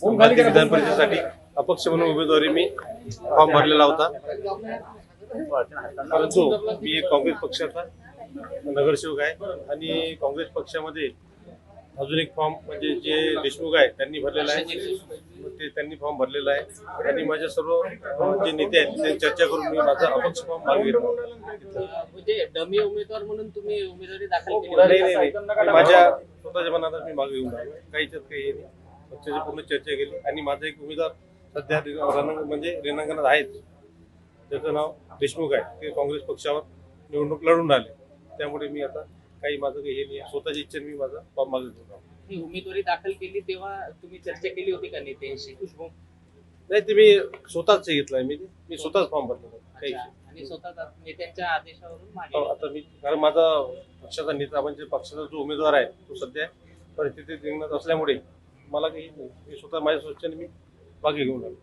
संबंधित विधान परिषदेसाठी अपक्ष म्हणून उमेदवारी मी फॉर्म भरलेला होता, परंतु मी एक काँग्रेस पक्षाचा नगरसेवक आहे आणि काँग्रेस पक्षामध्ये अजून एक फॉर्म म्हणजे जे देशमुख आहे त्यांनी भरलेला आहे, ते त्यांनी फॉर्म भरलेला आहे आणि माझ्या सर्व जे नेते आहेत त्यांची चर्चा करून मी माझा अपक्ष फॉर्म मागे घेतला. म्हणजे डमी उमेदवार म्हणून तुम्ही उमेदवारी दाखल केली? नाही, मी माझ्या स्वतःच्या मनात मी मागे घेऊन आलो, काहीच्यात काही नाही. पक्षाची पूर्ण चर्चा केली आणि माझा एक उमेदवार सध्या म्हणजे रिंगणात आहेत, त्याचं नाव देशमुख आहे, ते काँग्रेस पक्षावर निवडणूक लढून राहिले, त्यामुळे मी आता काही माझं काही हे नाही, स्वतःची इच्छा मी माझा फॉर्म मागे घेऊन आलो. ही उमेदवारी दाखल केली तेव्हा तुम्ही चर्चा केली होती का नेत्यांशी? नाही, ते मी स्वतःच घेतलाय, मी स्वतःच फॉर्म भरला काही. आणि स्वतः नेत्यांच्या आदेशावरून मागे आता मी कारण माझा पक्षाचा नेता म्हणजे पक्षाचा जो उमेदवार आहे तो सध्या परिस्थितीत रिंगणात असल्यामुळे मला काही मी स्वतः माझ्या स्वच्छाने मी मागे घेऊन आलो.